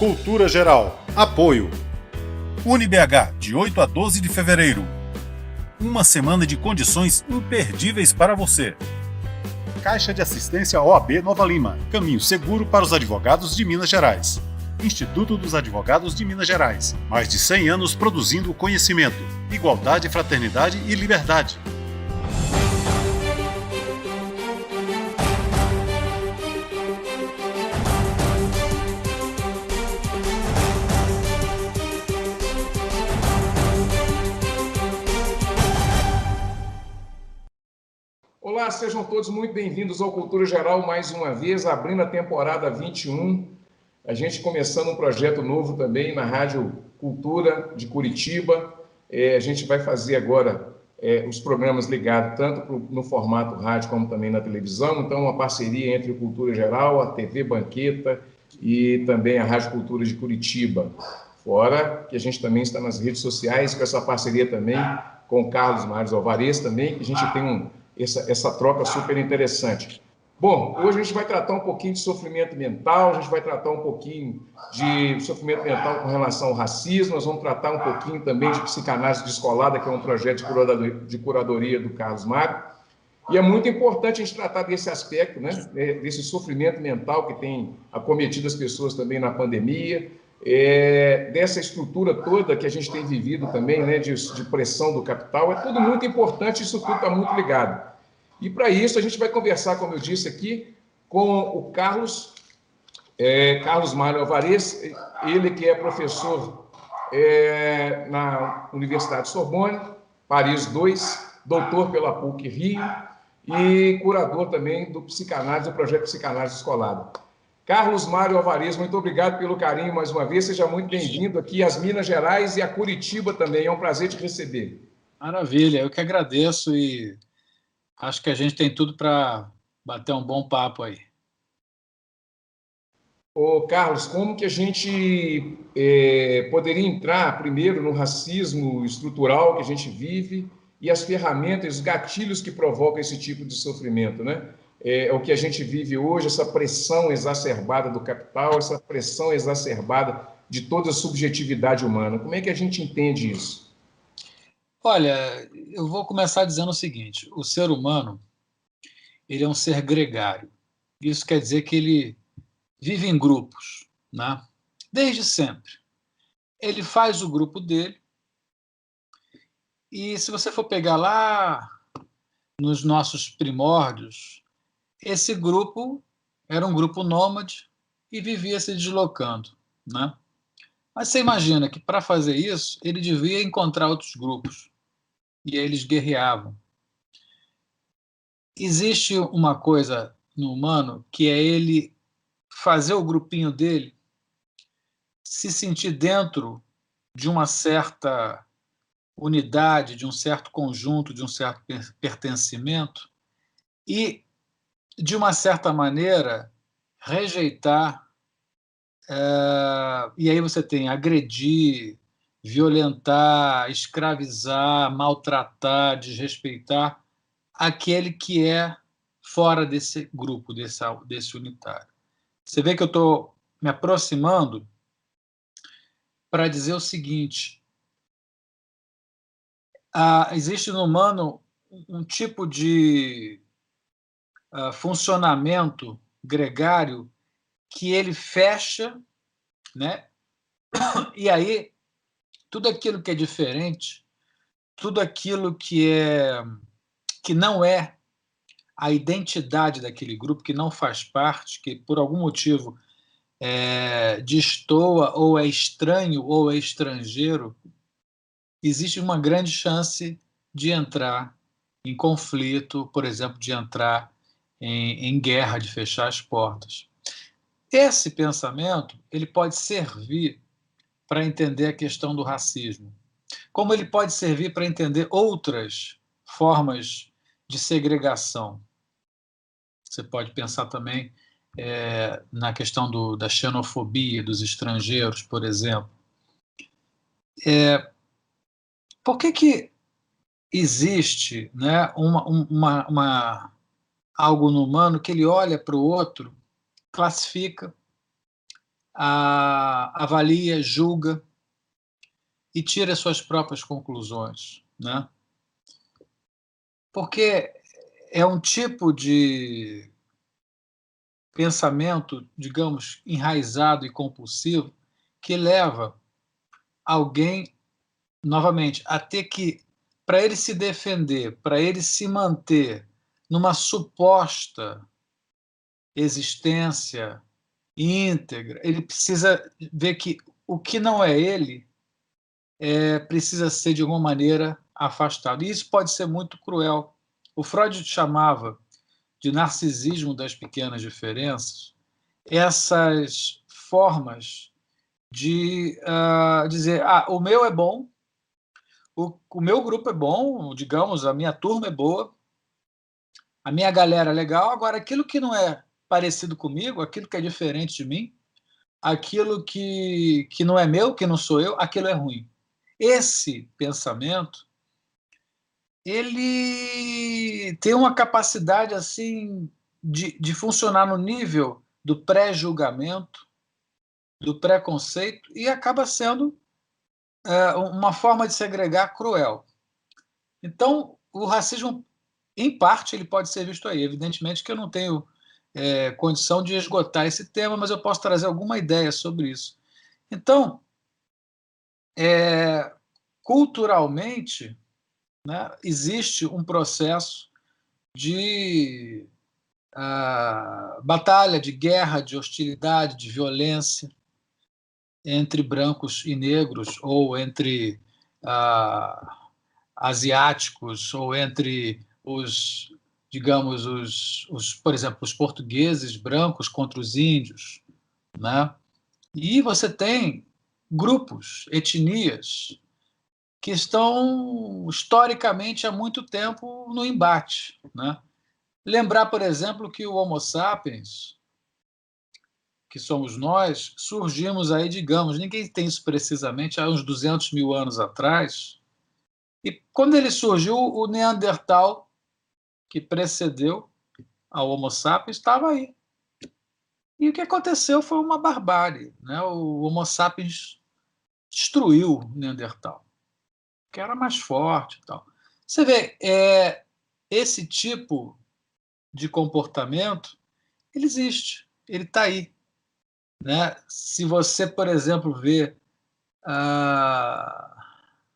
Cultura Geral. Apoio. UniBH, de 8 a 12 de fevereiro. Uma semana de condições imperdíveis para você. Caixa de Assistência OAB Nova Lima. Caminho seguro para os advogados de Minas Gerais. Instituto dos Advogados de Minas Gerais. Mais de 100 anos produzindo conhecimento, igualdade, fraternidade e liberdade. Olá, sejam todos muito bem-vindos ao Cultura Geral mais uma vez, abrindo a temporada 21. A gente começando um projeto novo também na Rádio Cultura de Curitiba. A gente vai fazer agora os programas ligados tanto no formato rádio como também na televisão. Então, uma parceria entre o Cultura Geral, a TV Banqueta e também a Rádio Cultura de Curitiba. Fora que a gente também está nas redes sociais com essa parceria também com o Carlos Mário Alvarez também, que a gente tem essa troca super interessante. Bom, hoje a gente vai tratar um pouquinho de sofrimento mental, a gente vai tratar um pouquinho de sofrimento mental com relação ao racismo, nós vamos tratar um pouquinho também de psicanálise descolada, que é um projeto de curadoria do Carlos Mário. E é muito importante a gente tratar desse aspecto, né, desse sofrimento mental que tem acometido as pessoas também na pandemia, dessa estrutura toda que a gente tem vivido também, né, de pressão do capital. É tudo muito importante, isso tudo está muito ligado. E para isso a gente vai conversar, como eu disse aqui, com o Carlos Mário Alvarez, ele que é professor na Universidade Sorbonne, Paris II, doutor pela PUC-Rio e curador também do psicanálise, do projeto Psicanálise Descolada. Carlos Mário Alvarez, muito obrigado pelo carinho mais uma vez, seja muito bem-vindo aqui às Minas Gerais e a Curitiba também, é um prazer te receber. Maravilha, eu que agradeço e acho que a gente tem tudo para bater um bom papo aí. Ô, Carlos, como que a gente poderia entrar primeiro no racismo estrutural que a gente vive e as ferramentas, os gatilhos que provocam esse tipo de sofrimento, né? O que a gente vive hoje, essa pressão exacerbada do capital, essa pressão exacerbada de toda a subjetividade humana. Como é que a gente entende isso? Olha, eu vou começar dizendo o seguinte: o ser humano, ele é um ser gregário. Isso quer dizer que ele vive em grupos, né? Desde sempre. Ele faz o grupo dele e, se você for pegar lá nos nossos primórdios, esse grupo era um grupo nômade e vivia se deslocando, né? Mas você imagina que, para fazer isso, ele devia encontrar outros grupos e aí eles guerreavam. Existe uma coisa no humano que é ele fazer o grupinho dele se sentir dentro de uma certa unidade, de um certo conjunto, de um certo pertencimento e, de uma certa maneira, rejeitar. E aí você tem agredir, violentar, escravizar, maltratar, desrespeitar aquele que é fora desse grupo, desse unitário. Você vê que eu estou me aproximando para dizer o seguinte: existe no humano um tipo de funcionamento gregário que ele fecha, né? E aí tudo aquilo que é diferente, tudo aquilo que não é a identidade daquele grupo, que não faz parte, que por algum motivo destoa ou é estranho ou é estrangeiro, existe uma grande chance de entrar em conflito, por exemplo, de entrar em guerra, de fechar as portas. Esse pensamento ele pode servir para entender a questão do racismo, como ele pode servir para entender outras formas de segregação. Você pode pensar também na questão da xenofobia dos estrangeiros, por exemplo. Por que existe, né, algo no humano que ele olha para o outro, classifica, avalia, julga e tira suas próprias conclusões, né? Porque é um tipo de pensamento, digamos, enraizado e compulsivo, que leva alguém, novamente, a ter que, para ele se defender, para ele se manter numa suposta existência íntegra, ele precisa ver que o que não é ele precisa ser, de alguma maneira, afastado. E isso pode ser muito cruel. O Freud chamava de narcisismo das pequenas diferenças essas formas de dizer, o meu é bom, o meu grupo é bom, digamos, a minha turma é boa, a minha galera é legal, agora aquilo que não é parecido comigo, aquilo que é diferente de mim, aquilo que não é meu, que não sou eu, aquilo é ruim. Esse pensamento, ele tem uma capacidade assim de funcionar no nível do pré-julgamento, do preconceito, e acaba sendo uma forma de segregar cruel. Então, o racismo, em parte, ele pode ser visto aí. Evidentemente que eu não tenho condição de esgotar esse tema, mas eu posso trazer alguma ideia sobre isso. Então, culturalmente, né, existe um processo de batalha, de guerra, de hostilidade, de violência entre brancos e negros, ou entre asiáticos, ou entre os, digamos, por exemplo, os portugueses brancos contra os índios, né? E você tem grupos, etnias, que estão historicamente há muito tempo no embate, né? Lembrar, por exemplo, que o Homo sapiens, que somos nós, surgimos aí, digamos, ninguém tem isso precisamente, há uns 200 mil anos atrás, e quando ele surgiu, o Neandertal, que precedeu ao Homo sapiens, estava aí. E o que aconteceu foi uma barbárie, né? O Homo sapiens destruiu o Neandertal, que era mais forte e tal. Você vê, esse tipo de comportamento, ele existe, ele está aí, né? Se você, por exemplo, vê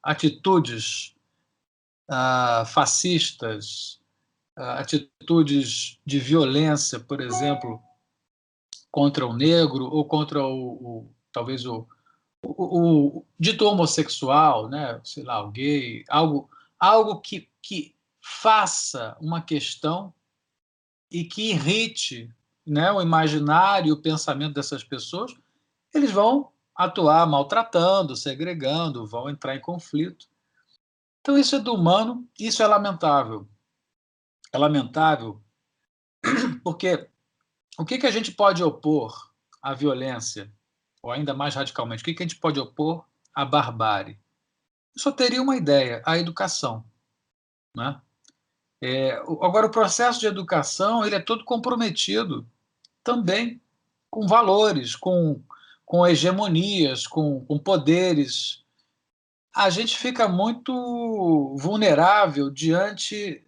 atitudes fascistas, atitudes de violência, por exemplo, contra o negro ou contra talvez o dito homossexual, né? Sei lá, o gay, algo que faça uma questão e que irrite, né, o imaginário, o pensamento dessas pessoas, eles vão atuar maltratando, segregando, vão entrar em conflito. Então isso é do humano, isso é lamentável. É lamentável porque o que a gente pode opor à violência, ou ainda mais radicalmente, o que a gente pode opor à barbárie? Eu só teria uma ideia, a educação, né? Agora, o processo de educação ele é todo comprometido também com valores, com hegemonias, com poderes. A gente fica muito vulnerável diante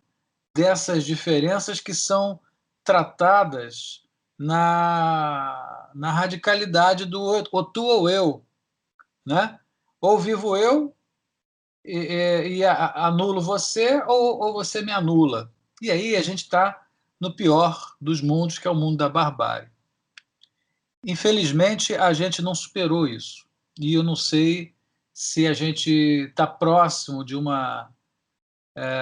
dessas diferenças que são tratadas na radicalidade do ou tu ou eu, né? Ou vivo eu e anulo você, ou você me anula. E aí a gente está no pior dos mundos, que é o mundo da barbárie. Infelizmente, a gente não superou isso. E eu não sei se a gente está próximo de uma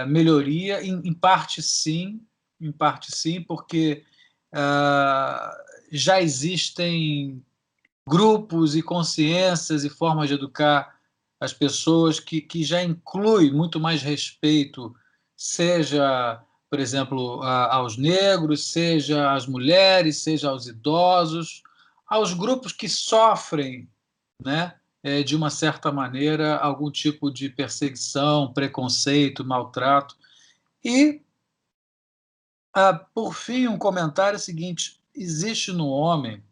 melhoria. Em parte, sim. Em parte, sim, porque já existem grupos e consciências e formas de educar as pessoas que já inclui muito mais respeito, seja, por exemplo, aos negros, seja às mulheres, seja aos idosos, aos grupos que sofrem, né, de uma certa maneira, algum tipo de perseguição, preconceito, maltrato. E, por fim, um comentário seguinte: existe no homem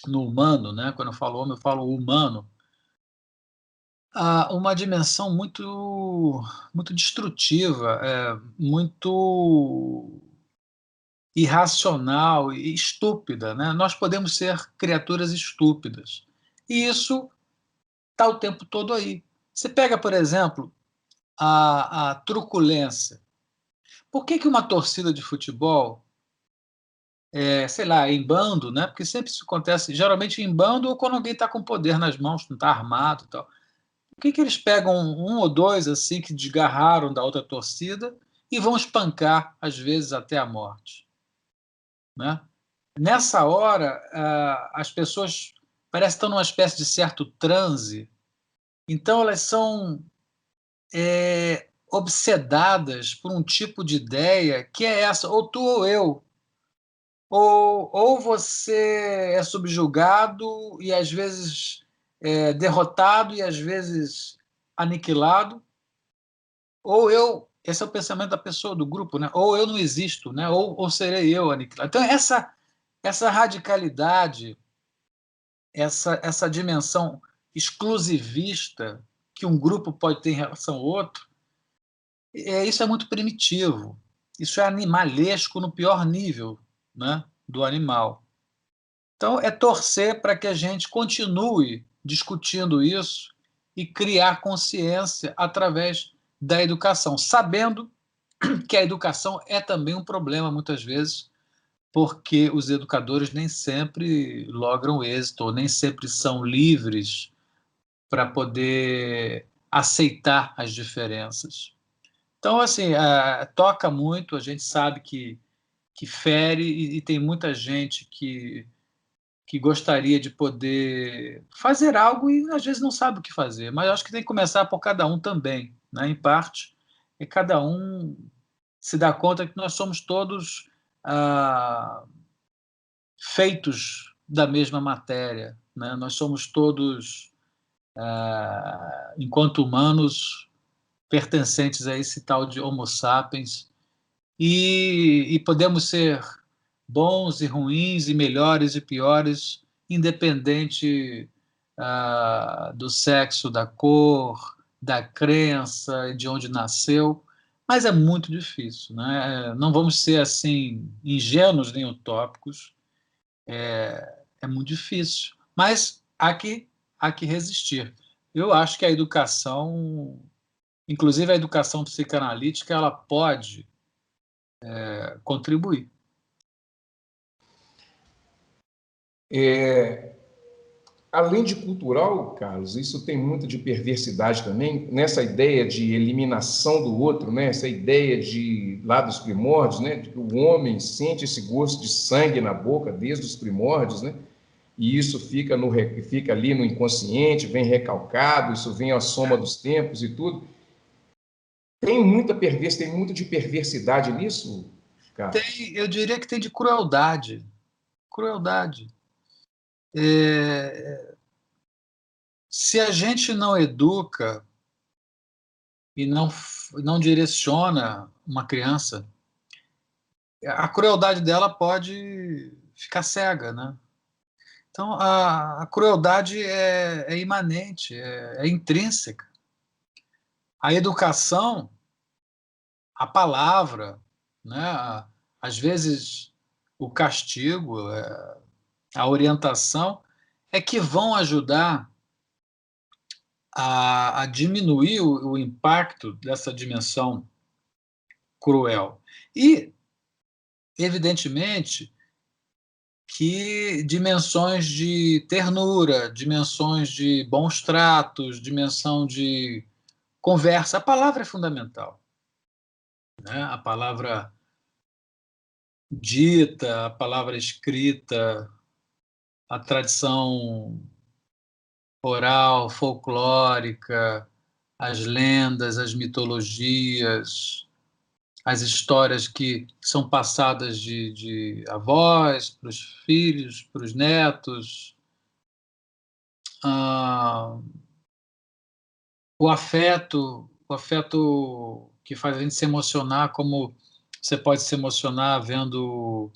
no humano, né? Quando eu falo homem, eu falo humano, há uma dimensão muito destrutiva, muito irracional e estúpida, né? Nós podemos ser criaturas estúpidas. E isso está o tempo todo aí. Você pega, por exemplo, a truculência. Por que uma torcida de futebol, sei lá, em bando, né? Porque sempre isso acontece, geralmente em bando ou quando alguém está com poder nas mãos, não está armado e tal. Por que eles pegam um ou dois assim que desgarraram da outra torcida e vão espancar, às vezes até a morte, né? Nessa hora, as pessoas parecem estar numa espécie de certo transe, então elas são obsedadas por um tipo de ideia que é essa, ou tu ou eu, ou você é subjugado e às vezes derrotado e às vezes aniquilado, ou eu, esse é o pensamento da pessoa, do grupo, né? Ou eu não existo, né? Ou serei eu aniquilado. Então essa radicalidade, essa dimensão exclusivista que um grupo pode ter em relação ao outro, isso é muito primitivo. Isso é animalesco no pior nível, né, do animal. Então, é torcer para que a gente continue discutindo isso e criar consciência através da educação, sabendo que a educação é também um problema, muitas vezes, porque os educadores nem sempre logram êxito, ou nem sempre são livres para poder aceitar as diferenças. Então, assim, toca muito, a gente sabe que fere e tem muita gente que gostaria de poder fazer algo e às vezes não sabe o que fazer, mas eu acho que tem que começar por cada um também, né? Em parte, e cada um se dá conta que nós somos todos ah, feitos da mesma matéria, né? Nós somos todos, enquanto humanos, pertencentes a esse tal de Homo sapiens, e podemos ser bons e ruins, e melhores e piores, independente do sexo, da cor, da crença, de onde nasceu, mas é muito difícil, né? Não vamos ser assim ingênuos nem utópicos, é muito difícil, mas há que resistir. Eu acho que a educação, inclusive a educação psicanalítica, ela pode contribuir. Além de cultural, Carlos, isso tem muito de perversidade também, nessa ideia de eliminação do outro, né? Essa ideia de lá dos primórdios, né? De que o homem sente esse gosto de sangue na boca desde os primórdios, né? E isso fica ali no inconsciente, vem recalcado, isso vem à soma dos tempos e tudo. Tem muito de perversidade nisso, Carlos? Eu diria que tem de crueldade. Crueldade. É, se a gente não educa e não direciona uma criança, a crueldade dela pode ficar cega, né? Então, a crueldade é imanente, é intrínseca. A educação, a palavra, né? Às vezes o castigo, a orientação, é que vão ajudar a diminuir o impacto dessa dimensão cruel. E, evidentemente, que dimensões de ternura, dimensões de bons tratos, dimensão de conversa, a palavra é fundamental, né? A palavra dita, a palavra escrita, a tradição oral, folclórica, as lendas, as mitologias, as histórias que são passadas de avós para os filhos, para os netos, ah, o afeto que faz a gente se emocionar, como você pode se emocionar vendo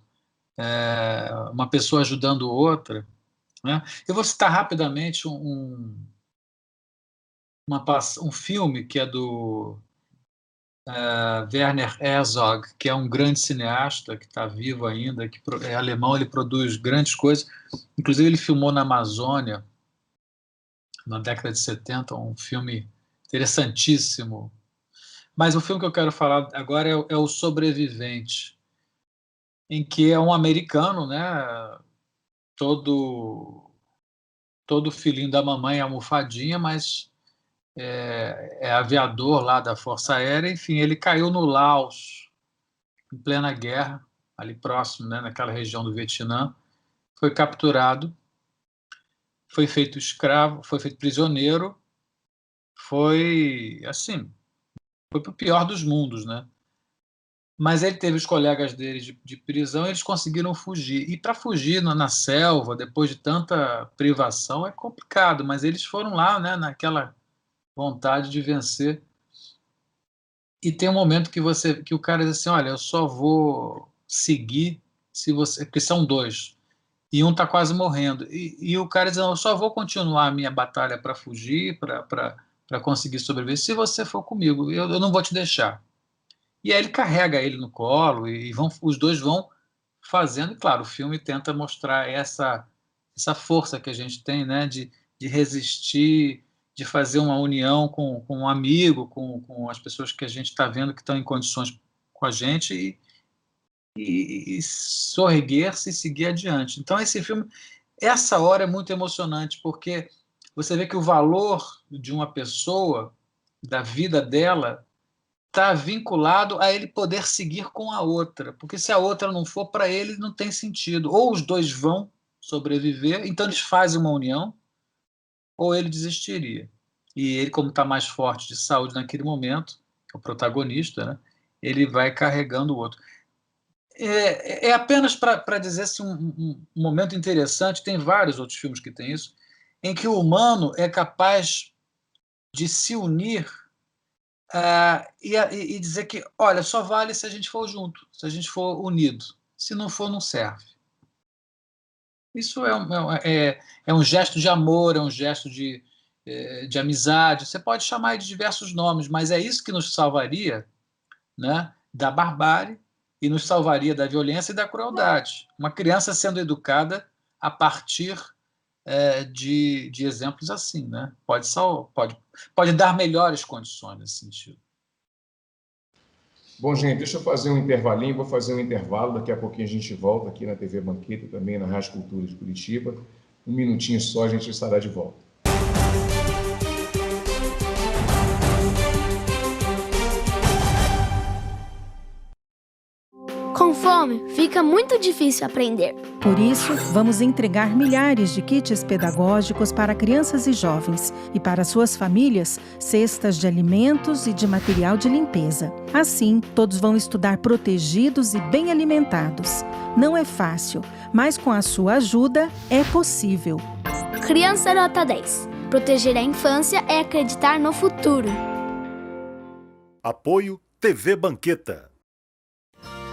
uma pessoa ajudando outra. né? Eu vou citar rapidamente um filme que é do Werner Herzog, que é um grande cineasta, que está vivo ainda, que é alemão, ele produz grandes coisas. Inclusive, ele filmou na Amazônia, na década de 70, um filme interessantíssimo. Mas o filme que eu quero falar agora é O Sobrevivente, em que é um americano, né, todo filhinho da mamãe, almofadinha, mas é aviador lá da Força Aérea. Enfim, ele caiu no Laos, em plena guerra, ali próximo, né, naquela região do Vietnã, foi capturado, foi feito escravo, foi feito prisioneiro, foi assim, foi para o pior dos mundos, né? Mas ele teve os colegas dele de prisão, eles conseguiram fugir. E para fugir na selva, depois de tanta privação, é complicado, mas eles foram lá, né, naquela vontade de vencer. E tem um momento que o cara diz assim: olha, eu só vou seguir se você. Porque são dois. E um está quase morrendo. E o cara diz: não, eu só vou continuar a minha batalha para fugir, para conseguir sobreviver, se você for comigo. Eu não vou te deixar. E aí ele carrega ele no colo e os dois vão fazendo. E claro, o filme tenta mostrar essa força que a gente tem, né, de resistir, de fazer uma união com um amigo, com as pessoas que a gente está vendo que estão em condições com a gente e sorguer-se e seguir adiante. Então esse filme, essa hora é muito emocionante, porque você vê que o valor de uma pessoa, da vida dela, está vinculado a ele poder seguir com a outra, porque se a outra não for, para ele não tem sentido. Ou os dois vão sobreviver, então eles fazem uma união, ou ele desistiria. E ele, como está mais forte de saúde naquele momento, é o protagonista, né, ele vai carregando o outro. É apenas para dizer assim, um momento interessante, tem vários outros filmes que tem isso, em que o humano é capaz de se unir e dizer que, olha, só vale se a gente for junto, se a gente for unido. Se não for, não serve. Isso é um gesto de amor, é um gesto de amizade. Você pode chamar de diversos nomes, mas é isso que nos salvaria, né, da barbárie e nos salvaria da violência e da crueldade. Uma criança sendo educada a partir de exemplos assim, né? Pode dar melhores condições nesse sentido. Bom, gente, deixa eu fazer um intervalinho, vou fazer um intervalo, daqui a pouquinho a gente volta aqui na TV Banqueta, também na Rádio Cultura de Curitiba. Um minutinho só, a gente estará de volta. Com fome, fica muito difícil aprender. Por isso, vamos entregar milhares de kits pedagógicos para crianças e jovens e para suas famílias, cestas de alimentos e de material de limpeza. Assim, todos vão estudar protegidos e bem alimentados. Não é fácil, mas com a sua ajuda é possível. Criança Nota 10. Proteger a infância é acreditar no futuro. Apoio TV Banqueta.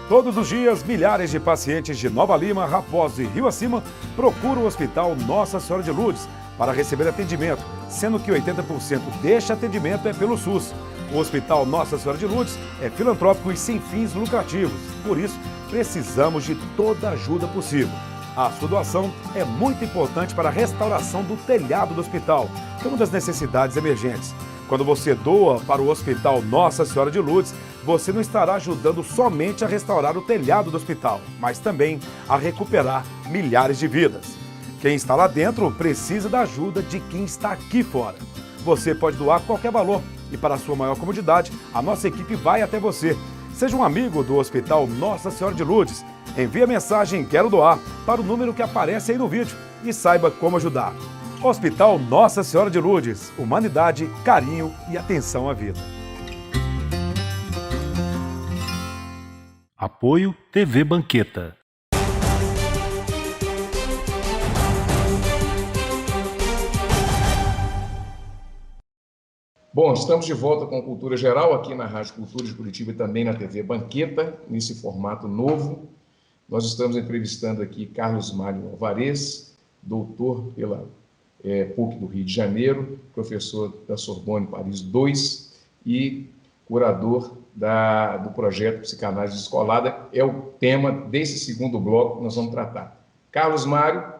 Todos os dias, milhares de pacientes de Nova Lima, Raposo e Rio Acima procuram o Hospital Nossa Senhora de Lourdes para receber atendimento, sendo que 80% deste atendimento é pelo SUS. O Hospital Nossa Senhora de Lourdes é filantrópico e sem fins lucrativos, por isso precisamos de toda a ajuda possível. A sua doação é muito importante para a restauração do telhado do hospital, que é uma das necessidades emergentes. Quando você doa para o Hospital Nossa Senhora de Lourdes, você não estará ajudando somente a restaurar o telhado do hospital, mas também a recuperar milhares de vidas. Quem está lá dentro precisa da ajuda de quem está aqui fora. Você pode doar qualquer valor e, para a sua maior comodidade, a nossa equipe vai até você. Seja um amigo do Hospital Nossa Senhora de Lourdes. Envie a mensagem "Quero doar" para o número que aparece aí no vídeo e saiba como ajudar. Hospital Nossa Senhora de Lourdes. Humanidade, carinho e atenção à vida. Apoio TV Banqueta. Bom, estamos de volta com Cultura Geral aqui na Rádio Cultura de Curitiba e também na TV Banqueta, nesse formato novo. Nós estamos entrevistando aqui Carlos Mário Alvarez, doutor pela PUC do Rio de Janeiro, professor da Sorbonne Paris II e curador do projeto Psicanálise Descolada. É o tema desse segundo bloco que nós vamos tratar. Carlos Mário,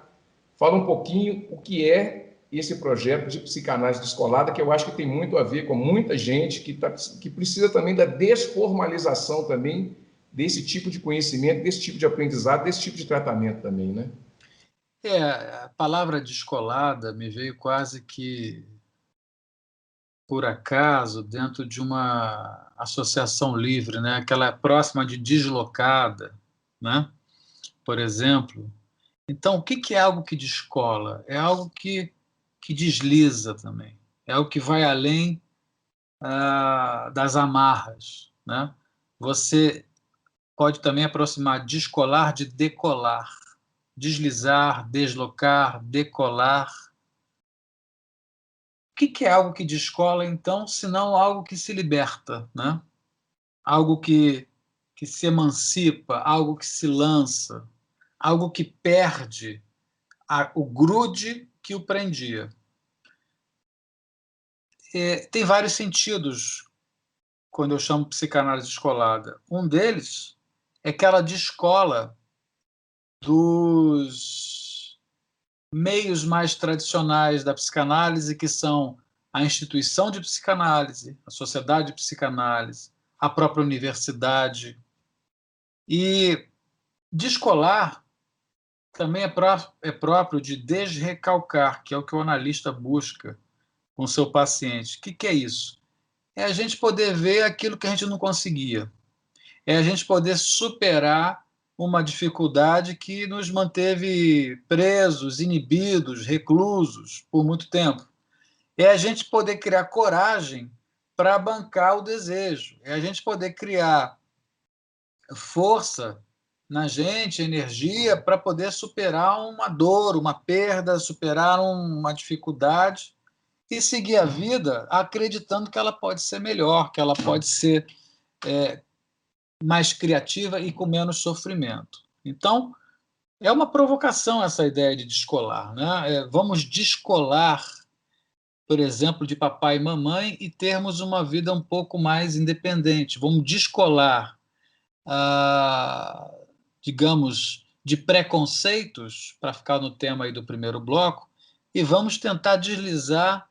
fala um pouquinho o que é esse projeto de psicanálise descolada, que eu acho que tem muito a ver com muita gente que precisa também da desformalização também desse tipo de conhecimento, desse tipo de aprendizado, desse tipo de tratamento também, né? A palavra descolada me veio quase que por acaso dentro de uma associação livre, né? Aquela próxima de deslocada, né? Por exemplo. Então, o que é algo que descola? É algo que desliza também. É algo que vai além das amarras, né? Você pode também aproximar descolar de decolar. Deslizar, deslocar, decolar. O que é algo que descola, então, senão algo que se liberta, né? Algo que se emancipa, algo que se lança, algo que perde o grude que o prendia. Tem vários sentidos quando eu chamo psicanálise descolada. Um deles é que ela descola dos meios mais tradicionais da psicanálise, que são a instituição de psicanálise, a sociedade de psicanálise, a própria universidade. E descolar também é próprio de desrecalcar, que é o que o analista busca com o seu paciente. O que é isso? É a gente poder ver aquilo que a gente não conseguia. É a gente poder superar uma dificuldade que nos manteve presos, inibidos, reclusos por muito tempo. É a gente poder criar coragem para bancar o desejo. É a gente poder criar força na gente, energia, para poder superar uma dor, uma perda, superar uma dificuldade e seguir a vida acreditando que ela pode ser melhor, que ela pode ser mais criativa e com menos sofrimento. Então, é uma provocação essa ideia de descolar, né? Vamos descolar, por exemplo, de papai e mamãe e termos uma vida um pouco mais independente. Vamos descolar, digamos, de preconceitos, para ficar no tema aí do primeiro bloco, e vamos tentar deslizar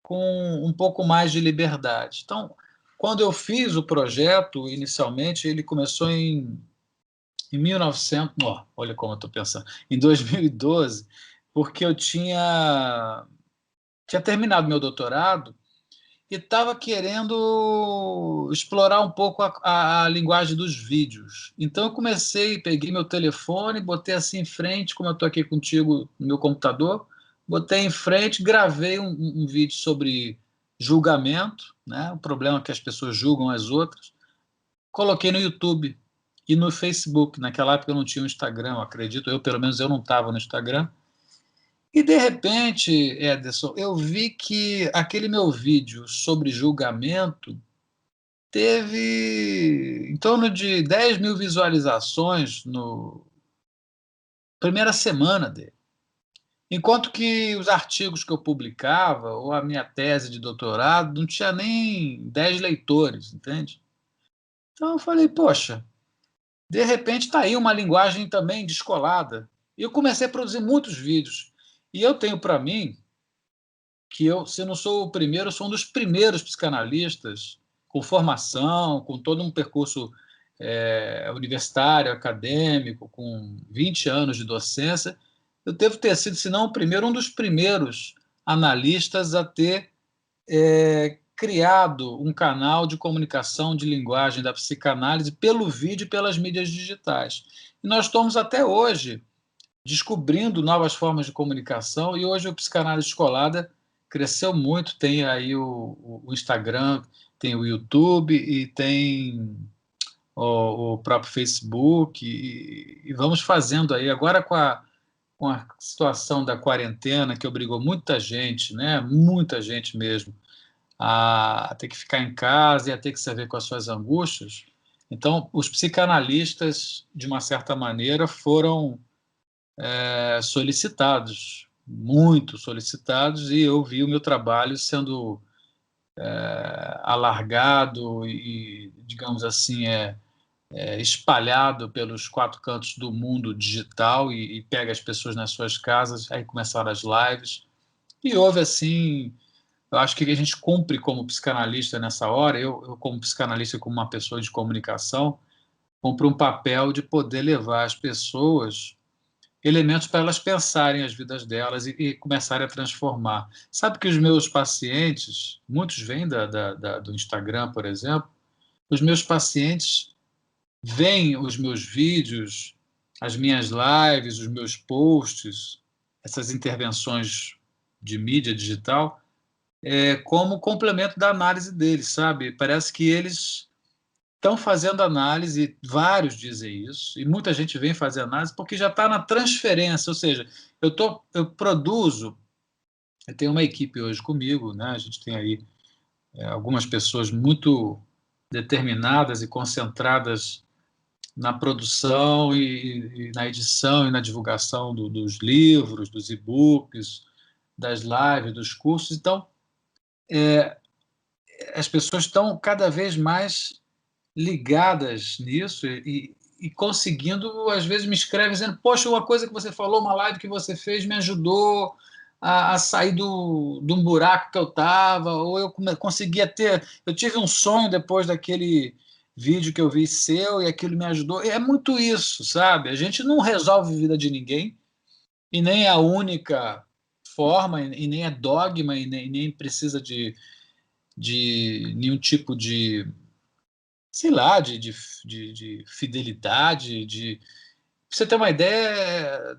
com um pouco mais de liberdade. Então, quando eu fiz o projeto, inicialmente, ele começou em 1900, olha como eu estou pensando, em 2012, porque eu tinha terminado meu doutorado e estava querendo explorar um pouco a linguagem dos vídeos. Então eu peguei meu telefone, botei assim em frente, como eu estou aqui contigo no meu computador, botei em frente, gravei um vídeo sobre julgamento, né, o problema que as pessoas julgam as outras, coloquei no YouTube e no Facebook. Naquela época eu não tinha o Instagram, acredito, pelo menos eu não estava no Instagram. E, de repente, Ederson, eu vi que aquele meu vídeo sobre julgamento teve em torno de 10 mil visualizações na primeira semana dele. Enquanto que os artigos que eu publicava, ou a minha tese de doutorado, não tinha nem 10 leitores, entende? Então eu falei, poxa, de repente está aí uma linguagem também descolada. E eu comecei a produzir muitos vídeos. E eu tenho para mim que se eu não sou o primeiro, eu sou um dos primeiros psicanalistas com formação, com todo um percurso universitário, acadêmico, com 20 anos de docência. Eu devo ter sido, se não o primeiro, um dos primeiros analistas a ter criado um canal de comunicação de linguagem da psicanálise pelo vídeo e pelas mídias digitais. E nós estamos até hoje descobrindo novas formas de comunicação, e hoje o Psicanálise Descolada cresceu muito, tem aí o Instagram, tem o YouTube e tem o próprio Facebook, e vamos fazendo aí, agora com a situação da quarentena, que obrigou muita gente, né, muita gente mesmo, a ter que ficar em casa e a ter que se ver com as suas angústias. Então, os psicanalistas, de uma certa maneira, foram solicitados, muito solicitados, e eu vi o meu trabalho sendo alargado e, digamos assim, espalhado pelos 4 cantos do mundo digital e pega as pessoas nas suas casas. Aí começaram as lives e houve assim, eu acho que a gente cumpre como psicanalista nessa hora, eu como psicanalista, como uma pessoa de comunicação, cumpro um papel de poder levar às pessoas elementos para elas pensarem as vidas delas e começarem a transformar. Sabe que os meus pacientes, muitos vêm do Instagram, por exemplo, os meus pacientes veem os meus vídeos, as minhas lives, os meus posts, essas intervenções de mídia digital, como complemento da análise deles, sabe? Parece que eles estão fazendo análise, vários dizem isso, e muita gente vem fazer análise porque já está na transferência, ou seja, eu produzo, eu tenho uma equipe hoje comigo, né? A gente tem aí algumas pessoas muito determinadas e concentradas na produção e na edição e na divulgação dos livros, dos e-books, das lives, dos cursos. Então, as pessoas estão cada vez mais ligadas nisso e conseguindo, às vezes me escrevem dizendo: poxa, uma coisa que você falou, uma live que você fez me ajudou a sair de um buraco que eu estava, ou eu tive um sonho depois daquele vídeo que eu vi seu e aquilo me ajudou. É muito isso, sabe? A gente não resolve a vida de ninguém e nem é a única forma e nem é dogma e nem precisa de nenhum tipo de, sei lá, de fidelidade. Pra você ter uma ideia,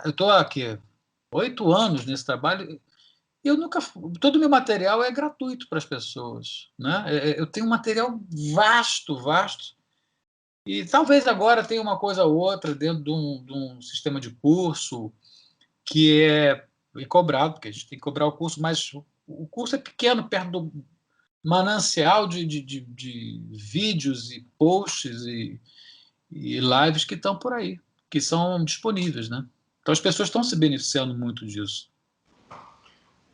eu estou aqui 8 anos nesse trabalho. Todo o meu material é gratuito para as pessoas, né? Eu tenho um material vasto, e talvez agora tenha uma coisa ou outra dentro de um sistema de curso que é cobrado, porque a gente tem que cobrar o curso, mas o curso é pequeno perto do manancial de vídeos e posts e lives que estão por aí, que são disponíveis, né? Então as pessoas estão se beneficiando muito disso.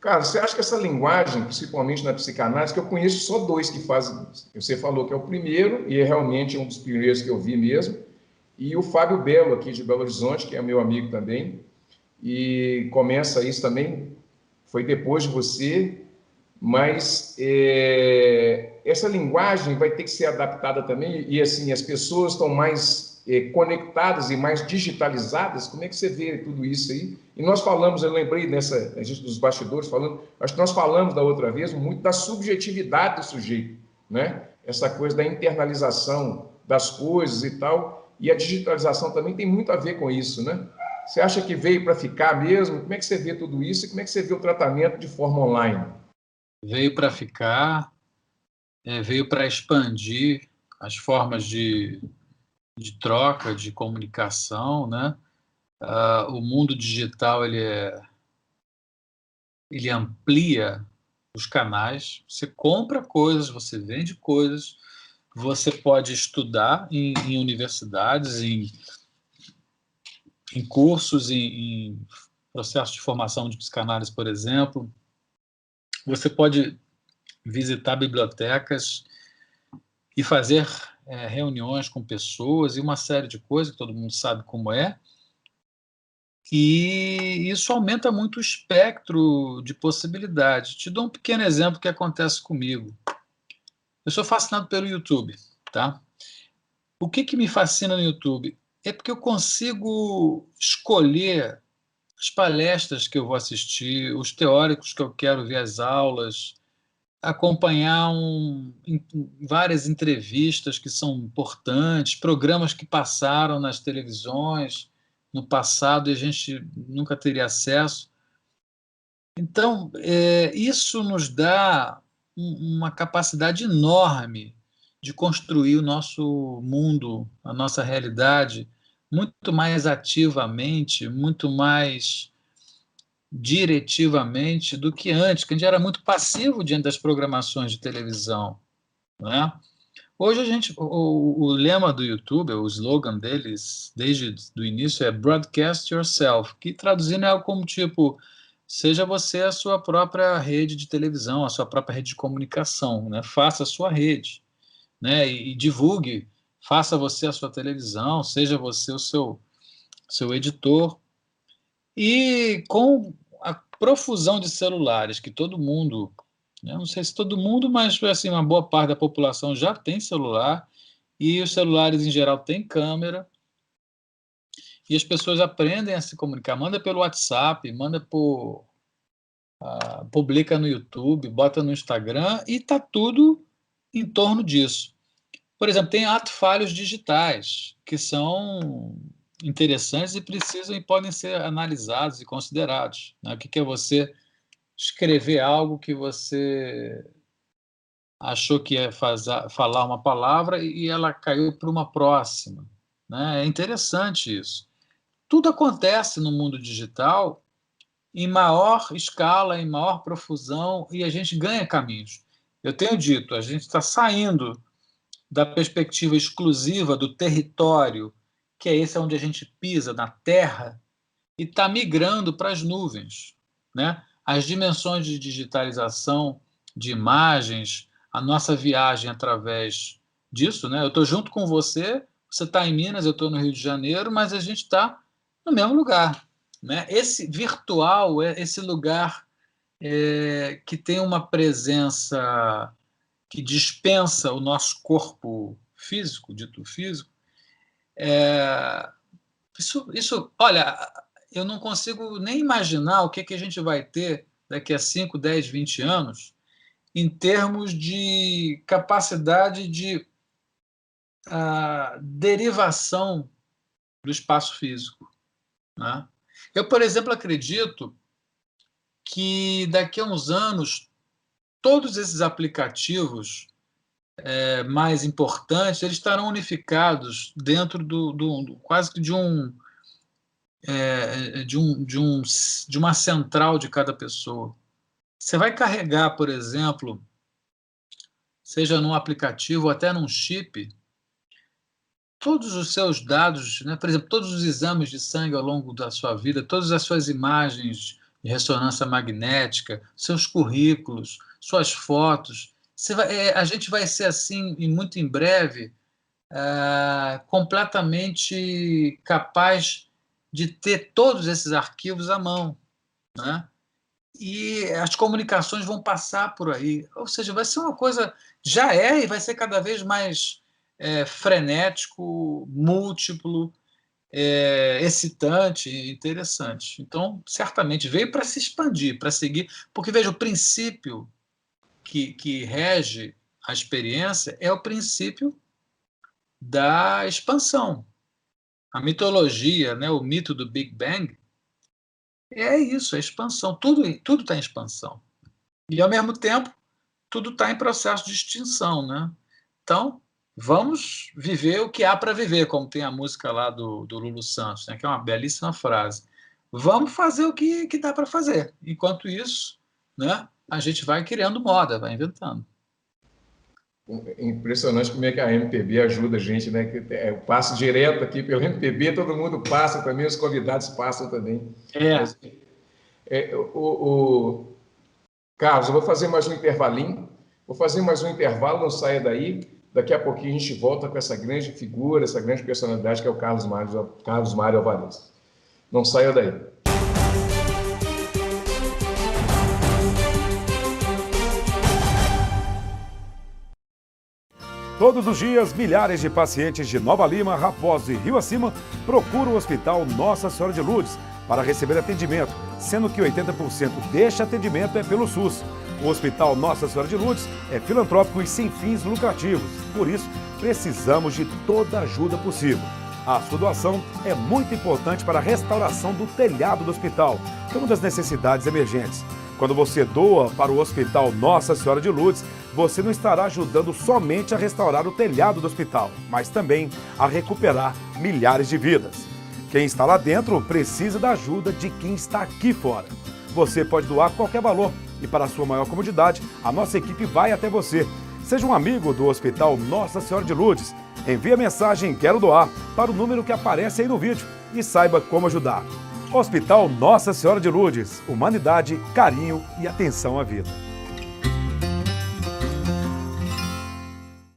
Cara, você acha que essa linguagem, principalmente na psicanálise, que eu conheço só 2 que fazem isso. Você falou que é o primeiro, e é realmente um dos primeiros que eu vi mesmo, e o Fábio Belo, aqui de Belo Horizonte, que é meu amigo também, e começa isso também, foi depois de você, mas essa linguagem vai ter que ser adaptada também, e assim, as pessoas estão mais conectadas e mais digitalizadas. Como é que você vê tudo isso aí? E nós falamos, eu lembrei a gente dos bastidores falando, acho que nós falamos da outra vez muito da subjetividade do sujeito, né? Essa coisa da internalização das coisas e tal, e a digitalização também tem muito a ver com isso, né? Você acha que veio para ficar mesmo? Como é que você vê tudo isso e como é que você vê o tratamento de forma online? Veio para ficar, veio para expandir as formas de troca, de comunicação, né? O mundo digital ele amplia os canais. Você compra coisas, você vende coisas, você pode estudar em universidades, em cursos, em processos de formação de psicanálise, por exemplo. Você pode visitar bibliotecas e fazer reuniões com pessoas e uma série de coisas que todo mundo sabe como é. E isso aumenta muito o espectro de possibilidades. Te dou um pequeno exemplo que acontece comigo. Eu sou fascinado pelo YouTube, tá? O que me fascina no YouTube? É porque eu consigo escolher as palestras que eu vou assistir, os teóricos que eu quero ver as aulas, acompanhar várias entrevistas que são importantes, programas que passaram nas televisões no passado e a gente nunca teria acesso. Então, isso nos dá uma capacidade enorme de construir o nosso mundo, a nossa realidade, muito mais ativamente, muito mais diretivamente do que antes, que a gente era muito passivo diante das programações de televisão, né? Hoje o lema do YouTube, o slogan deles, desde o início, é Broadcast Yourself, que traduzindo é algo como tipo, seja você a sua própria rede de televisão, a sua própria rede de comunicação, né? Faça a sua rede, né? E divulgue, faça você a sua televisão, seja você o seu editor. E com a profusão de celulares que todo mundo, né, não sei se todo mundo, mas assim, uma boa parte da população já tem celular, e os celulares em geral têm câmera, e as pessoas aprendem a se comunicar, manda pelo WhatsApp, publica no YouTube, bota no Instagram, e está tudo em torno disso. Por exemplo, tem atos falhos digitais, que são interessantes e precisam e podem ser analisados e considerados, né? O que é você escrever algo que você achou que ia falar uma palavra e ela caiu para uma próxima, né? É interessante isso. Tudo acontece no mundo digital em maior escala, em maior profusão, e a gente ganha caminhos. Eu tenho dito, a gente está saindo da perspectiva exclusiva do território, que é esse onde a gente pisa, na terra, e está migrando para as nuvens, né? As dimensões de digitalização de imagens, a nossa viagem através disso, né? Eu estou junto com você, você está em Minas, eu estou no Rio de Janeiro, mas a gente está no mesmo lugar, né? Esse virtual é esse lugar que tem uma presença que dispensa o nosso corpo físico, dito físico. Olha, eu não consigo nem imaginar o que a gente vai ter daqui a 5, 10, 20 anos em termos de capacidade de derivação do espaço físico, né? Eu, por exemplo, acredito que daqui a uns anos todos esses aplicativos mais importantes, eles estarão unificados dentro quase que de uma central de cada pessoa. Você vai carregar, por exemplo, seja num aplicativo ou até num chip, todos os seus dados, né? Por exemplo, todos os exames de sangue ao longo da sua vida, todas as suas imagens de ressonância magnética, seus currículos, suas fotos. A gente vai ser assim, e muito em breve, completamente capaz de ter todos esses arquivos à mão, né? E as comunicações vão passar por aí. Ou seja, vai ser uma coisa, já é e vai ser cada vez mais frenético, múltiplo, excitante, interessante. Então, certamente, veio para se expandir, para seguir, porque, veja, o princípio que rege a experiência é o princípio da expansão. A mitologia, né, o mito do Big Bang, é isso, é expansão. Tudo está em expansão. E, ao mesmo tempo, tudo está em processo de extinção, né? Então, vamos viver o que há para viver, como tem a música lá do Lulu Santos, né, que é uma belíssima frase. Vamos fazer o que dá para fazer. Enquanto isso, né, a gente vai criando moda, vai inventando. É impressionante como é que a MPB ajuda a gente, né? Eu passo direto aqui pelo MPB, todo mundo passa também, os convidados passam também. Mas, Carlos, eu vou fazer mais um intervalinho, não saia daí. Daqui a pouquinho a gente volta com essa grande figura, essa grande personalidade que é o Carlos Mário Alvarez. Não saia daí. Todos os dias, milhares de pacientes de Nova Lima, Raposo e Rio Acima procuram o Hospital Nossa Senhora de Lourdes para receber atendimento, sendo que 80% deste atendimento é pelo SUS. O Hospital Nossa Senhora de Lourdes é filantrópico e sem fins lucrativos, por isso precisamos de toda a ajuda possível. A sua doação é muito importante para a restauração do telhado do hospital, que é uma das necessidades emergentes. Quando você doa para o Hospital Nossa Senhora de Lourdes, você não estará ajudando somente a restaurar o telhado do hospital, mas também a recuperar milhares de vidas. Quem está lá dentro precisa da ajuda de quem está aqui fora. Você pode doar qualquer valor e, para a sua maior comodidade, a nossa equipe vai até você. Seja um amigo do Hospital Nossa Senhora de Lourdes. Envie a mensagem Quero Doar para o número que aparece aí no vídeo e saiba como ajudar. Hospital Nossa Senhora de Lourdes. Humanidade, carinho e atenção à vida.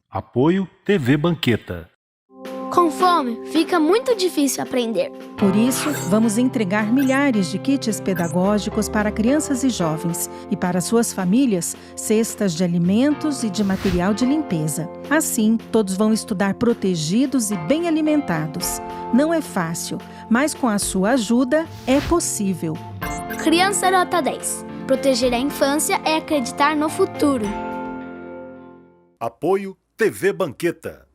Apoio TV Banqueta. Com fome, fica muito difícil aprender. Por isso, vamos entregar milhares de kits pedagógicos para crianças e jovens e para suas famílias, cestas de alimentos e de material de limpeza. Assim, todos vão estudar protegidos e bem alimentados. Não é fácil, mas com a sua ajuda é possível. Criança Nota 10. Proteger a infância é acreditar no futuro. Apoio TV Banqueta.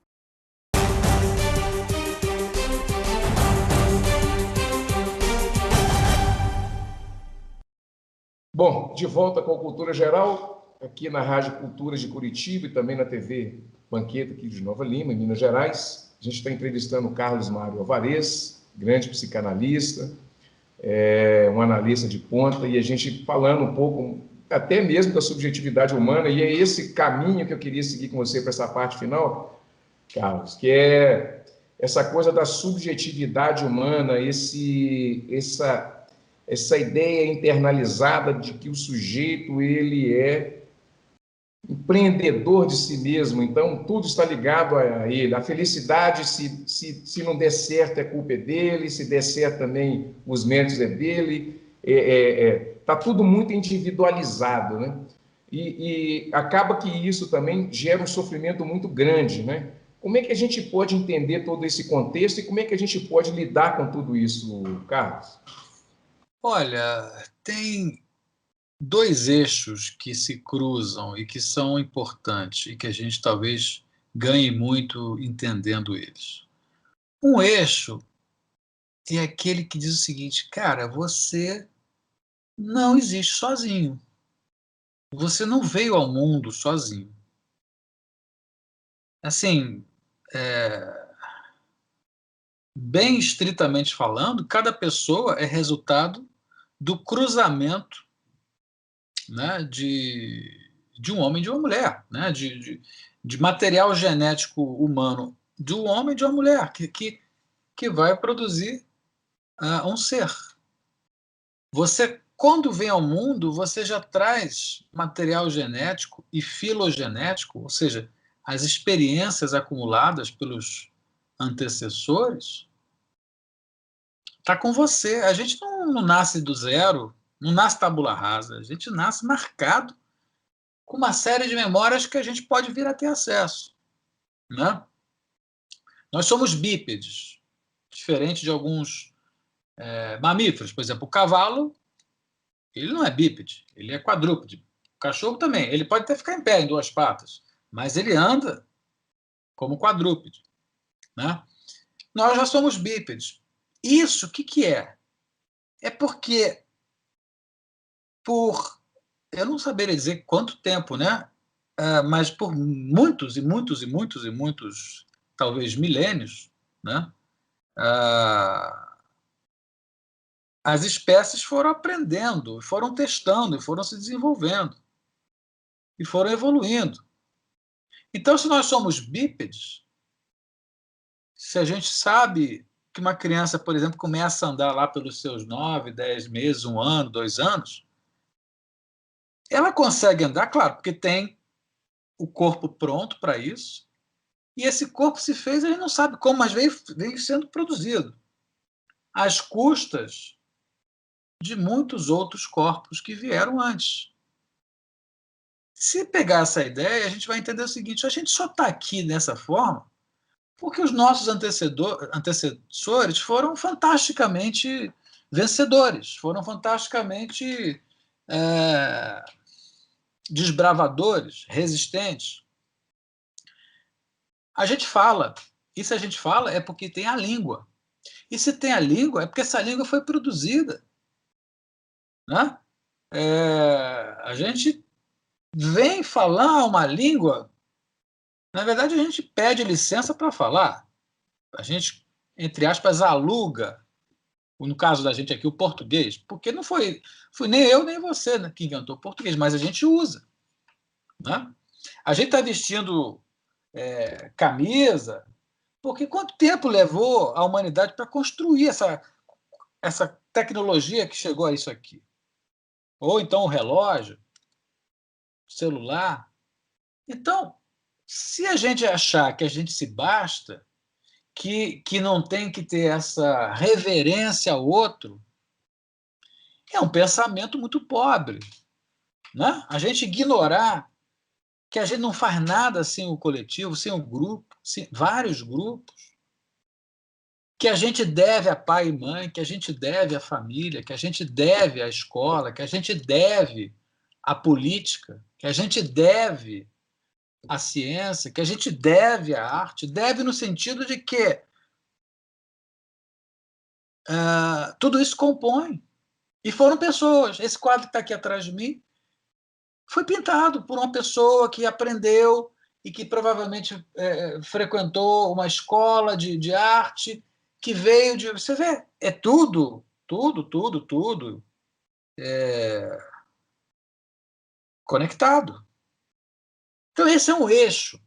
Bom, de volta com a Cultura Geral, aqui na Rádio Cultura de Curitiba e também na TV Banqueta aqui de Nova Lima, em Minas Gerais. A gente está entrevistando o Carlos Mário Alvarez, grande psicanalista, um analista de ponta, e a gente falando um pouco até mesmo da subjetividade humana, e é esse caminho que eu queria seguir com você para essa parte final, Carlos, que é essa coisa da subjetividade humana, essa ideia internalizada de que o sujeito ele é empreendedor de si mesmo, então tudo está ligado a ele. A felicidade, se não der certo, a culpa é dele, se der certo também, os méritos é dele. Está tudo muito individualizado, né? E acaba que isso também gera um sofrimento muito grande, né? Como é que a gente pode entender todo esse contexto e como é que a gente pode lidar com tudo isso, Carlos? Olha, tem dois eixos que se cruzam e que são importantes e que a gente talvez ganhe muito entendendo eles. Um eixo é aquele que diz o seguinte: cara, você não existe sozinho. Você não veio ao mundo sozinho. Assim, bem estritamente falando, cada pessoa é resultado do cruzamento, né, de um homem e de uma mulher, né, de material genético humano de um homem e de uma mulher, que vai produzir um ser. Você, quando vem ao mundo, você já traz material genético e filogenético, ou seja, as experiências acumuladas pelos antecessores, está com você. A gente não nasce do zero, não nasce tabula rasa, a gente nasce marcado com uma série de memórias que a gente pode vir a ter acesso, né? Nós somos bípedes, diferente de alguns mamíferos. Por exemplo, o cavalo, ele não é bípede, ele é quadrúpede. O cachorro também, ele pode até ficar em pé, em duas patas, mas ele anda como quadrúpede, né? Nós já somos bípedes. Isso, o que é? É porque, eu não saberia dizer quanto tempo, né? Mas por muitos e muitos e muitos e muitos, talvez milênios, né? As espécies foram aprendendo, foram testando, foram se desenvolvendo e foram evoluindo. Então, se nós somos bípedes, se a gente sabe que uma criança, por exemplo, começa a andar lá pelos seus 9, 10 meses, 1 ano, 2 anos, ela consegue andar, claro, porque tem o corpo pronto para isso, e esse corpo se fez, a gente não sabe como, mas veio sendo produzido, às custas de muitos outros corpos que vieram antes. Se pegar essa ideia, a gente vai entender o seguinte: a gente só está aqui dessa forma porque os nossos antecessores foram fantasticamente vencedores, foram fantasticamente desbravadores, resistentes. A gente fala, e se a gente fala é porque tem a língua. E se tem a língua, é porque essa língua foi produzida, né? A gente vem falar uma língua. Na verdade, a gente pede licença para falar. A gente, entre aspas, aluga, no caso da gente aqui, o português, porque não foi nem eu nem você, né, que inventou o português, mas a gente usa, né? A gente está vestindo camisa, porque quanto tempo levou a humanidade para construir essa tecnologia que chegou a isso aqui? Ou então o relógio, o celular. Então, se a gente achar que a gente se basta, que não tem que ter essa reverência ao outro, é um pensamento muito pobre, né? A gente ignorar que a gente não faz nada sem o coletivo, sem o grupo, sem vários grupos, que a gente deve a pai e mãe, que a gente deve à família, que a gente deve à escola, que a gente deve à política, que a gente deve à ciência, que a gente deve à arte, deve no sentido de que tudo isso compõe. E foram pessoas. Esse quadro que está aqui atrás de mim foi pintado por uma pessoa que aprendeu e que provavelmente frequentou uma escola de arte, que veio de... Você vê, é tudo conectado. Então, esse é um eixo.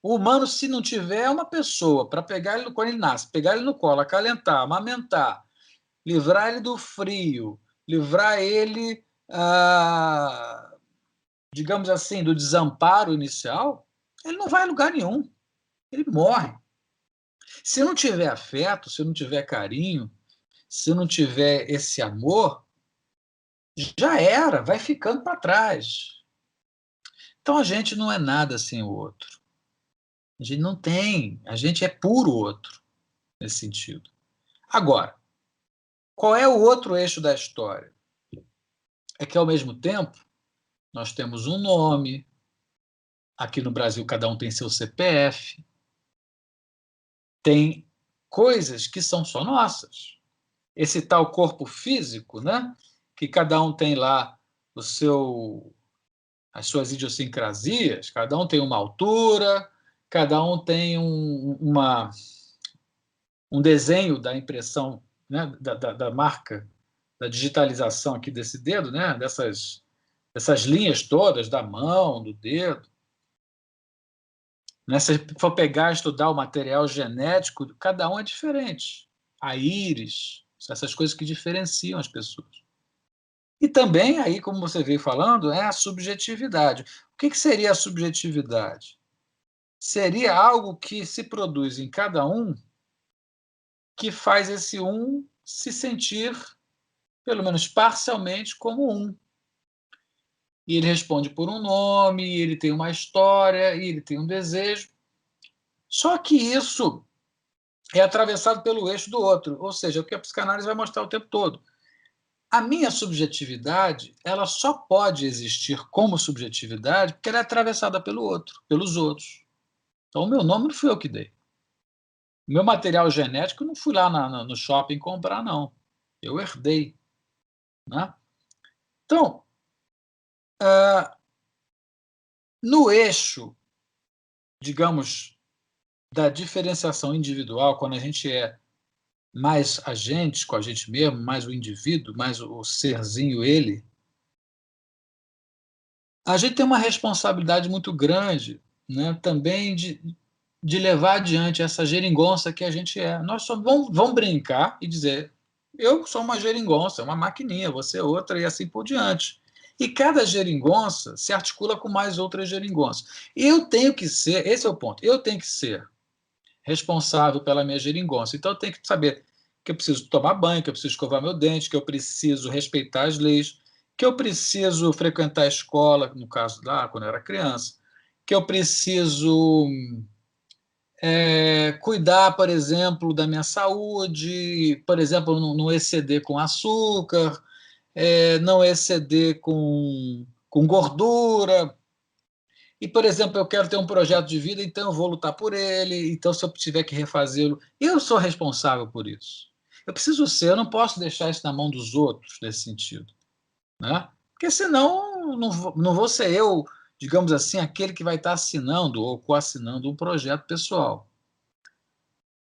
O humano, se não tiver uma pessoa para pegar ele quando ele nasce, pegar ele no colo, acalentar, amamentar, livrar ele do frio, livrar ele, digamos assim, do desamparo inicial, ele não vai a lugar nenhum. Ele morre. Se não tiver afeto, se não tiver carinho, se não tiver esse amor, já era, vai ficando para trás. Então a gente não é nada sem o outro. A gente não tem, a gente é puro outro, nesse sentido. Agora, qual é o outro eixo da história? É que, ao mesmo tempo, nós temos um nome, aqui no Brasil cada um tem seu CPF, tem coisas que são só nossas. Esse tal corpo físico, né? Que cada um tem lá as suas idiosincrasias, cada um tem uma altura, cada um tem um desenho da impressão, né? da marca, da digitalização aqui desse dedo, né? dessas linhas todas, da mão, do dedo. Né? Se for pegar e estudar o material genético, cada um é diferente. A íris, essas coisas que diferenciam as pessoas. E também, aí, como você veio falando, é a subjetividade. O que seria a subjetividade? Seria algo que se produz em cada um que faz esse um se sentir, pelo menos parcialmente, como um. E ele responde por um nome, e ele tem uma história, e ele tem um desejo. Só que isso é atravessado pelo eixo do outro, ou seja, o que a psicanálise vai mostrar o tempo todo. A minha subjetividade, ela só pode existir como subjetividade porque ela é atravessada pelo outro, pelos outros. Então, o meu nome não fui eu que dei. O meu material genético, eu não fui lá no shopping comprar, não. Eu herdei. Né? Então, no eixo, digamos, da diferenciação individual, quando a gente é mais a gente, com a gente mesmo, mais o indivíduo, mais o serzinho, ele, a gente tem uma responsabilidade muito grande, né, também de levar adiante essa geringonça que a gente é. Nós só vamos brincar e dizer, eu sou uma geringonça, uma maquininha, você é outra, e assim por diante. E cada geringonça se articula com mais outras geringonças. Eu tenho que ser, esse é o ponto, eu tenho que ser responsável pela minha geringonça. Então eu tenho que saber que eu preciso tomar banho, que eu preciso escovar meu dente, que eu preciso respeitar as leis, que eu preciso frequentar a escola, no caso lá, quando eu era criança, que eu preciso cuidar, por exemplo, da minha saúde, por exemplo, não exceder com açúcar, não exceder com gordura. E, por exemplo, eu quero ter um projeto de vida, então eu vou lutar por ele, então se eu tiver que refazê-lo, eu sou responsável por isso. Eu preciso ser, eu não posso deixar isso na mão dos outros, nesse sentido. Né? Porque senão não vou ser eu, digamos assim, aquele que vai estar assinando ou coassinando um projeto pessoal.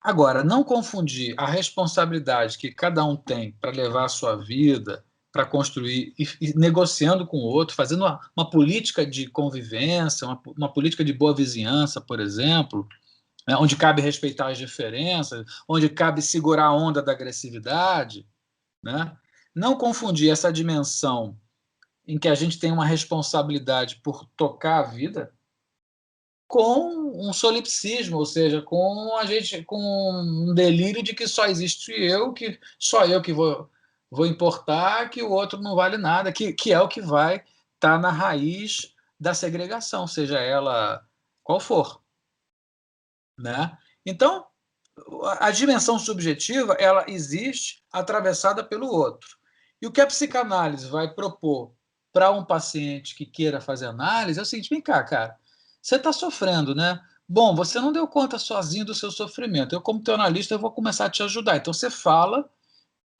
Agora, não confundir a responsabilidade que cada um tem para levar a sua vida, para construir e negociando com o outro, fazendo uma política de convivência, uma política de boa vizinhança, por exemplo, né, onde cabe respeitar as diferenças, onde cabe segurar a onda da agressividade, né? Não confundir essa dimensão em que a gente tem uma responsabilidade por tocar a vida com um solipsismo, ou seja, com um delírio de que só existe eu, que só eu que vou importar, que o outro não vale nada, que é o que vai estar na raiz da segregação, seja ela qual for, né? Então, a dimensão subjetiva, ela existe atravessada pelo outro. E o que a psicanálise vai propor para um paciente que queira fazer análise é o seguinte: vem cá, cara, você está sofrendo, né? Bom, você não deu conta sozinho do seu sofrimento. Eu, como teu analista, eu vou começar a te ajudar. Então, você fala.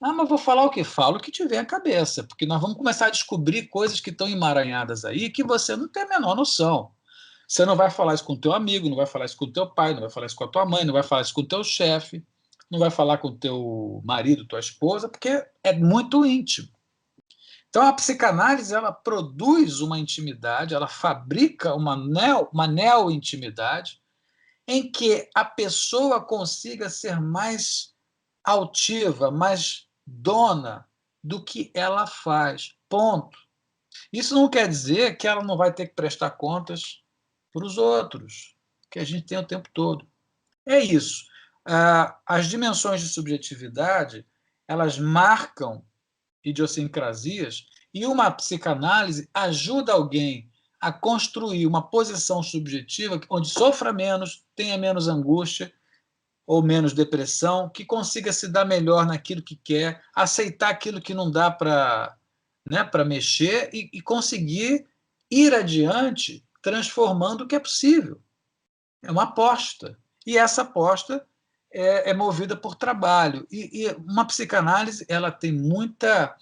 Ah, mas vou falar o quê? Fala o que tiver à cabeça, porque nós vamos começar a descobrir coisas que estão emaranhadas aí que você não tem a menor noção. Você não vai falar isso com o teu amigo, não vai falar isso com o teu pai, não vai falar isso com a tua mãe, não vai falar isso com o teu chefe, não vai falar com o teu marido, tua esposa, porque é muito íntimo. Então, a psicanálise, ela produz uma intimidade, ela fabrica uma neo-intimidade em que a pessoa consiga ser mais altiva, mais dona do que ela faz. Ponto. Isso não quer dizer que ela não vai ter que prestar contas para os outros, que a gente tem o tempo todo. É isso. As dimensões de subjetividade, elas marcam idiosincrasias, e uma psicanálise ajuda alguém a construir uma posição subjetiva onde sofra menos, tenha menos angústia ou menos depressão, que consiga se dar melhor naquilo que quer, aceitar aquilo que não dá para, né, para mexer e conseguir ir adiante transformando o que é possível. É uma aposta. E essa aposta é movida por trabalho. E uma psicanálise, ela tem muita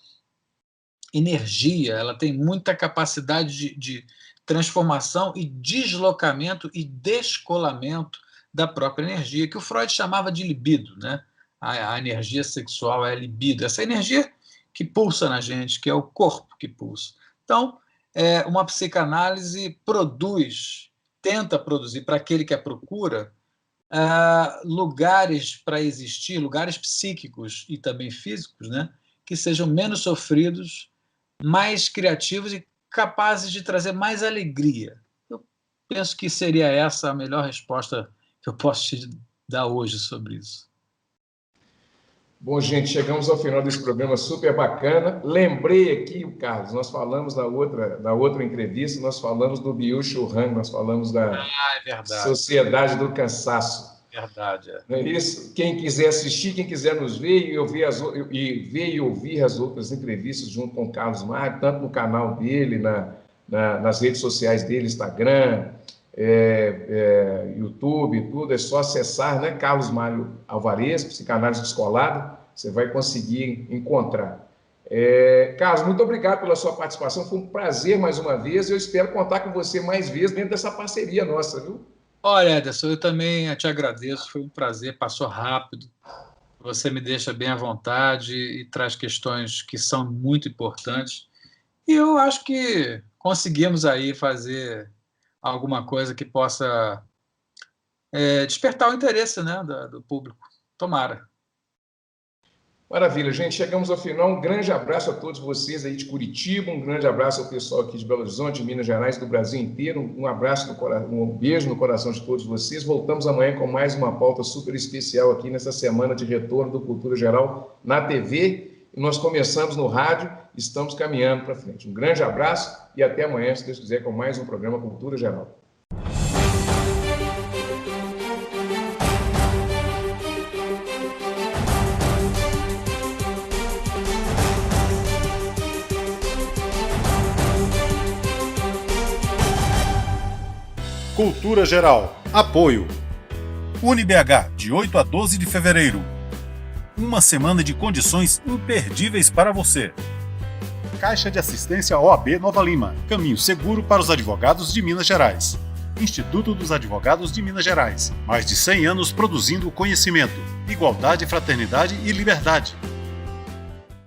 energia, ela tem muita capacidade de transformação e deslocamento e descolamento da própria energia, que o Freud chamava de libido, né? A energia sexual é a libido, essa energia que pulsa na gente, que é o corpo que pulsa. Então, uma psicanálise tenta produzir para aquele que a procura, lugares para existir, lugares psíquicos e também físicos, né, que sejam menos sofridos, mais criativos e capazes de trazer mais alegria. Eu penso que seria essa a melhor resposta que eu posso te dar hoje sobre isso. Bom, gente, chegamos ao final desse programa super bacana. Lembrei aqui, Carlos, nós falamos da outra entrevista, nós falamos do Byung-Chul Han, nós falamos da Sociedade do Cansaço. Verdade. Não é isso? Quem quiser assistir, quem quiser nos ver e ouvir as outras entrevistas junto com o Carlos Magno, tanto no canal dele, nas redes sociais dele, Instagram, YouTube, tudo, é só acessar, né? Carlos Magno Alvarez, Psicanálise Descolada, você vai conseguir encontrar. Carlos, muito obrigado pela sua participação, foi um prazer mais uma vez, eu espero contar com você mais vezes dentro dessa parceria nossa, viu? Olha, Ederson, eu também te agradeço, foi um prazer, passou rápido, você me deixa bem à vontade e traz questões que são muito importantes, e eu acho que conseguimos aí fazer alguma coisa que possa despertar o interesse, né, do público. Tomara. Maravilha, gente. Chegamos ao final. Um grande abraço a todos vocês aí de Curitiba, um grande abraço ao pessoal aqui de Belo Horizonte, de Minas Gerais, do Brasil inteiro. Um abraço, um beijo no coração de todos vocês. Voltamos amanhã com mais uma pauta super especial aqui nessa semana de retorno do Cultura Geral na TV. E nós começamos no rádio, estamos caminhando para frente. Um grande abraço e até amanhã, se Deus quiser, com mais um programa Cultura Geral. Cultura Geral. Apoio. UniBH, de 8 a 12 de fevereiro. Uma semana de condições imperdíveis para você. Caixa de Assistência OAB Nova Lima. Caminho seguro para os advogados de Minas Gerais. Instituto dos Advogados de Minas Gerais. Mais de 100 anos produzindo conhecimento, igualdade, fraternidade e liberdade.